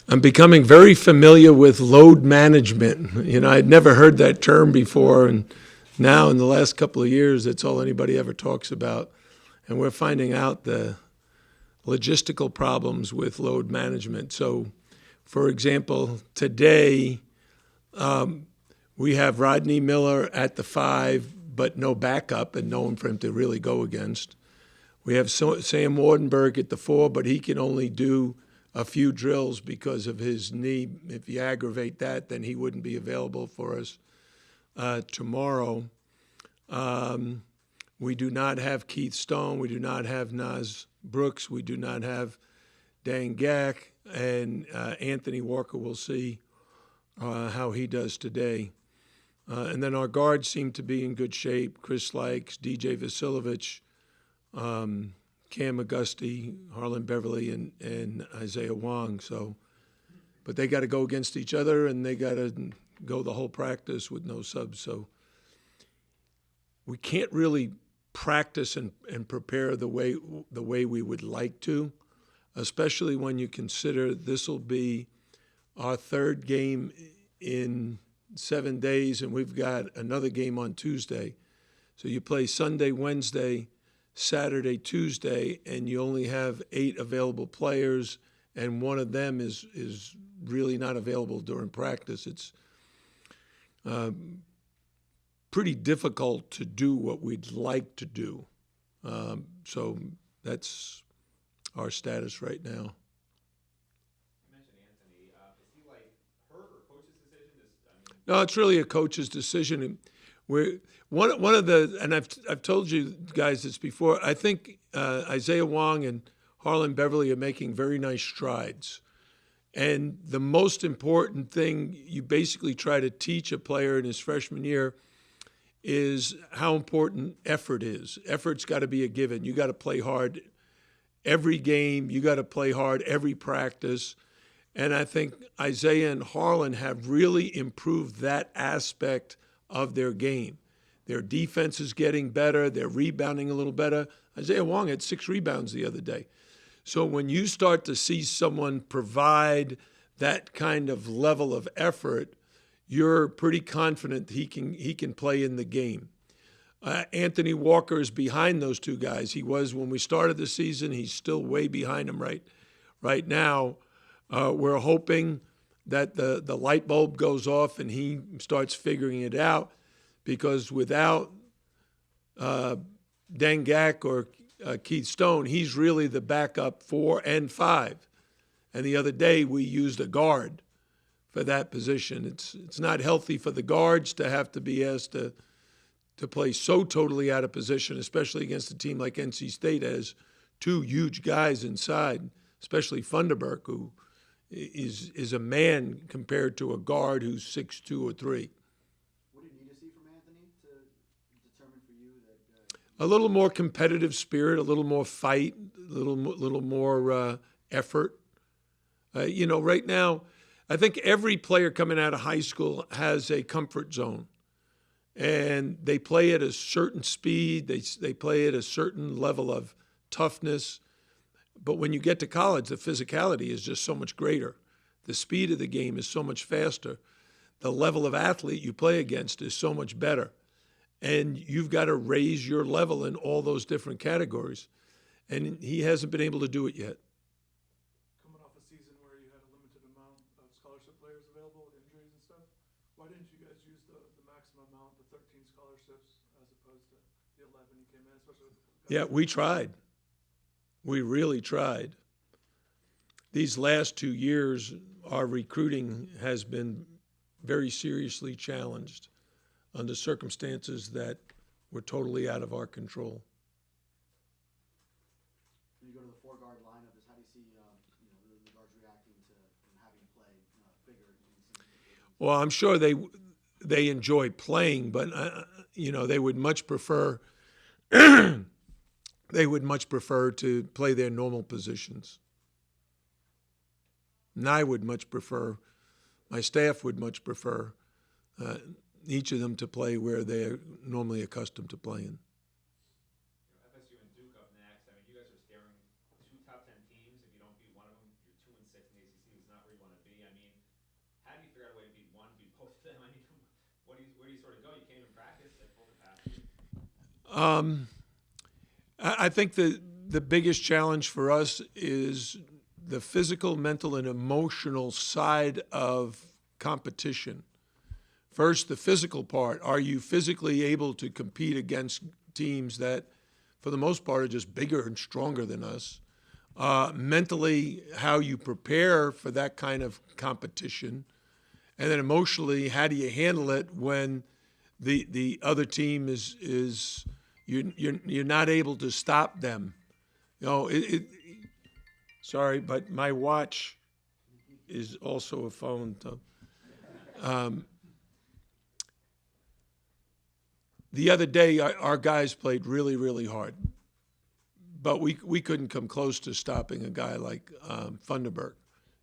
I'm becoming very familiar with load management. You know, I'd never heard that term before, and now in the last couple of years, that's all anybody ever talks about. And we're finding out the logistical problems with load management. So, for example, today we have Rodney Miller at the 5, but no backup and no one for him to really go against. We have Sam Wardenberg at the 4, but he can only do a few drills because of his knee. If you aggravate that, then he wouldn't be available for us tomorrow. We do not have Keith Stone. We do not have Nas Brooks. We do not have Dan Gack. And Anthony Walker, we'll see how he does today. And then our guards seem to be in good shape. Chris Likes, DJ Vasilovich, Cam Auguste, Harlan Beverly, and Isaiah Wong. So, but they got to go against each other, and they got to go the whole practice with no subs. So we can't really practice and prepare the way we would like to, especially when you consider this will be our third game in 7 days, and we've got another game on Tuesday. So you play Sunday, Wednesday, Saturday, Tuesday, and you only have 8 available players, and one of them is really not available during practice. It's pretty difficult to do what we'd like to do. So that's our status right now. You mentioned Anthony. Is he like hurt or coach's decision? No, it's really a coach's decision. We're one of the, and I've told you guys this before. I think Isaiah Wong and Harlan Beverly are making very nice strides. And the most important thing you basically try to teach a player in his freshman year is how important effort is. Effort's got to be a given. You got to play hard every game. You got to play hard every practice. And I think Isaiah and Harlan have really improved that aspect of their game. Their defense is getting better. They're rebounding a little better. Isaiah Wong had 6 rebounds the other day. So when you start to see someone provide that kind of level of effort, you're pretty confident he can play in the game. Anthony Walker is behind those 2 guys. He was when we started the season. He's still way behind them right now. We're hoping that the light bulb goes off and he starts figuring it out, because without Dan Gack or Keith Stone, he's really the backup 4 and 5. And the other day we used a guard for that position. It's not healthy for the guards to have to be asked to play so totally out of position, especially against a team like NC State that has 2 huge guys inside, especially Funderburk, who is a man compared to a guard who's 6'2" or 3. What do you need to see from Anthony to determine for you that A little more competitive spirit, a little more fight, a little more effort. Right now, I think every player coming out of high school has a comfort zone, and they play at a certain speed. They play at a certain level of toughness. But when you get to college, the physicality is just so much greater. The speed of the game is so much faster. The level of athlete you play against is so much better. And you've got to raise your level in all those different categories. And he hasn't been able to do it yet. Coming off a season where you had a limited amount of scholarship players available with injuries and stuff, why didn't you guys use the maximum amount, the 13 scholarships, as opposed to the 11 you came in, especially with Yeah, we tried. We really tried. These last 2 years, our recruiting has been very seriously challenged under circumstances that were totally out of our control. when you go to the 4-guard lineup, is how do you see the guards reacting to having to play bigger in some occasions? Well, I'm sure they enjoy playing, but they would much prefer to play their normal positions. And I would much prefer, my staff would much prefer each of them to play where they're normally accustomed to playing. FSU and Duke up next. I mean, you guys are staring 2 top 10 teams. If you don't beat one of them, you're 2-6 in the ACC. It's not where you want to how do you figure out a way to beat one, beat both of them? I mean, where do you sort of go? You can't even practice at full capacity. I think the biggest challenge for us is the physical, mental, and emotional side of competition. First, the physical part. Are you physically able to compete against teams that, for the most part, are just bigger and stronger than us? Mentally, how you prepare for that kind of competition. And then emotionally, how do you handle it when the other team is you're not able to stop them? You know, sorry, but my watch is also a phone. So, the other day, our guys played really, really hard, but we couldn't come close to stopping a guy like Funderburk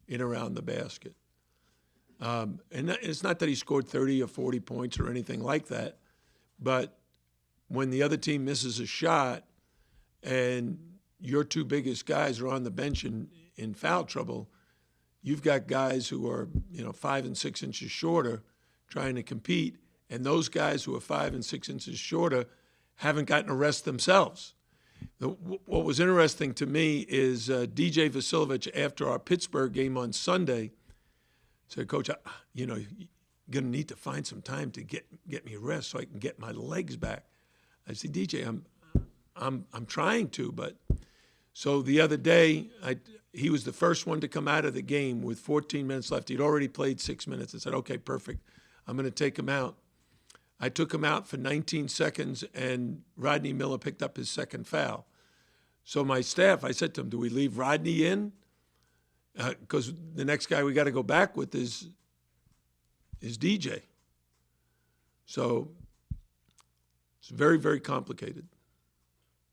in around the basket. And it's not that he scored 30 or 40 points or anything like that, but when the other team misses a shot and your two biggest guys are on the bench in foul trouble, you've got guys who are 5 and 6 inches shorter trying to compete, and those guys who are 5 and 6 inches shorter haven't gotten a rest themselves. What was interesting to me is DJ Vasiljevic, after our Pittsburgh game on Sunday, said, "Coach, you're going to need to find some time to get me rest so I can get my legs back." I said, "DJ, I'm trying to, but..." So the other day, he was the first one to come out of the game with 14 minutes left. He'd already played 6 minutes. I said, "Okay, perfect. I'm going to take him out." I took him out for 19 seconds, and Rodney Miller picked up his second foul. So my staff, I said to him, "Do we leave Rodney in? Because the next guy we got to go back with is DJ." So it's very, very complicated.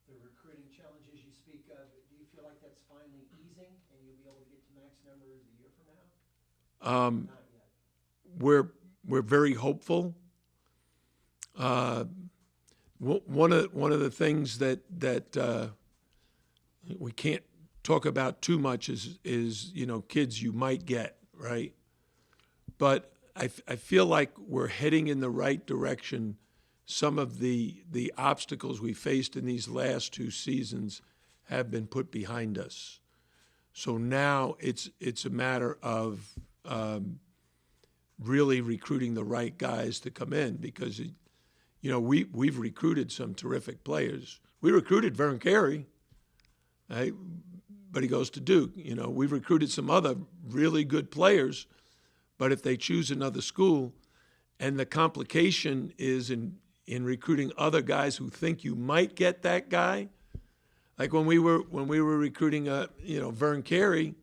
The recruiting challenges you speak of, do you feel like that's finally easing and you'll be able to get to max numbers a year from now? Not yet. We're very hopeful. One of the things that we can't talk about too much is kids you might get, right? But I feel like we're heading in the right direction. Some of the obstacles we faced in these last two seasons have been put behind us. So now it's a matter of really recruiting the right guys to come in, because we've recruited some terrific players. We recruited Vern Carey, right? But he goes to Duke. We've recruited some other really good players, but if they choose another school, and the complication is in recruiting other guys who think you might get that guy. Like when we were recruiting Vern Carey,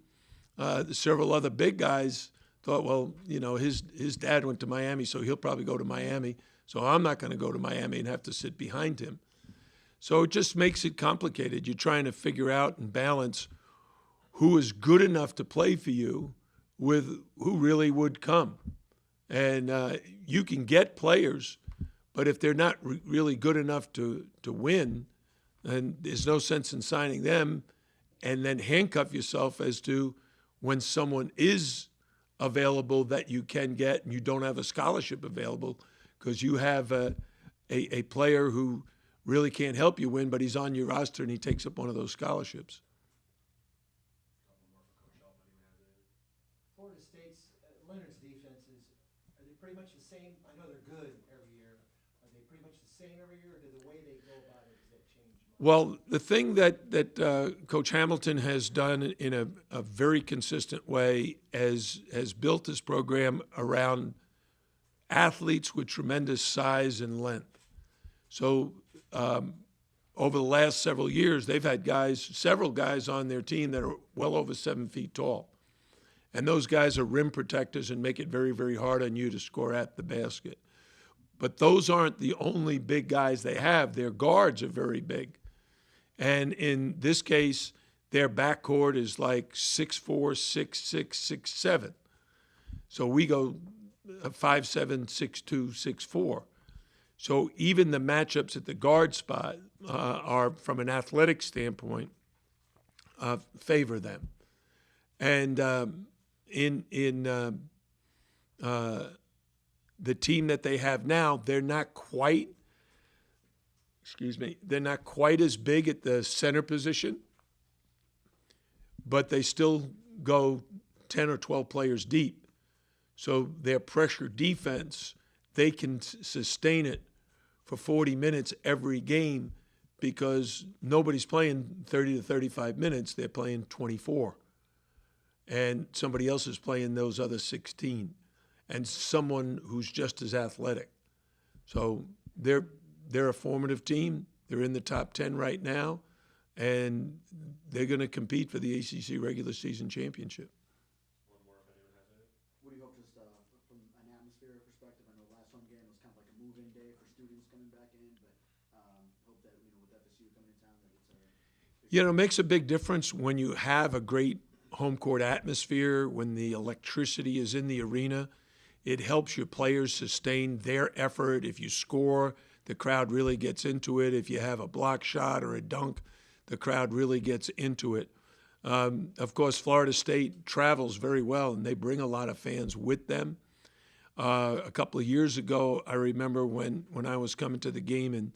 several other big guys thought, well, his dad went to Miami, so he'll probably go to Miami. So I'm not going to go to Miami and have to sit behind him. So it just makes it complicated. You're trying to figure out and balance who is good enough to play for you with who really would come. And you can get players, but if they're not really good enough to win, then there's no sense in signing them, and then handcuff yourself as to when someone is available that you can get and you don't have a scholarship available because you have a player who really can't help you win, but he's on your roster and he takes up one of those scholarships. Florida State's Leonard's defenses, are they pretty much the same? I know they're good every year. Are they pretty much the same every year, or do the way they go about it, does that change much? Well, the thing that Coach Hamilton has done in a very consistent way has built this program around athletes with tremendous size and length. So over the last several years, they've had several guys on their team that are well over 7 feet tall. And those guys are rim protectors and make it very, very hard on you to score at the basket. But those aren't the only big guys they have. Their guards are very big. And in this case, their backcourt is like 6'4", 6'6", 6'7". So we go 5'7", 6'2", 6'4". So even the matchups at the guard spot are, from an athletic standpoint, favor them. And in the team that they have now, they're not quite as big at the center position, but they still go 10 or 12 players deep. So their pressure defense, they can sustain it for 40 minutes every game because nobody's playing 30 to 35 minutes. They're playing 24. And somebody else is playing those other 16. And someone who's just as athletic. So they're a formative team. They're in the top 10 right now, and they're going to compete for the ACC regular season championship. One more if anyone has any. What do you hope, just from an atmosphere perspective? I know the last home game was kind of like a move-in day for students coming back in, but hope that with FSU coming to town, that it's a You know, it makes a big difference when you have a great home court atmosphere, when the electricity is in the arena. It helps your players sustain their effort. If you score, the crowd really gets into it. If you have a block shot or a dunk, the crowd really gets into it. Of course, Florida State travels very well, and they bring a lot of fans with them. A couple of years ago, I remember when I was coming to the game, and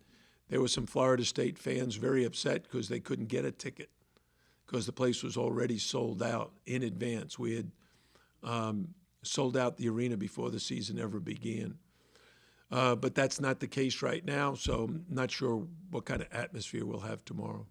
there were some Florida State fans very upset because they couldn't get a ticket because the place was already sold out in advance. We had sold out the arena before the season ever began. But that's not the case right now, so I'm not sure what kind of atmosphere we'll have tomorrow.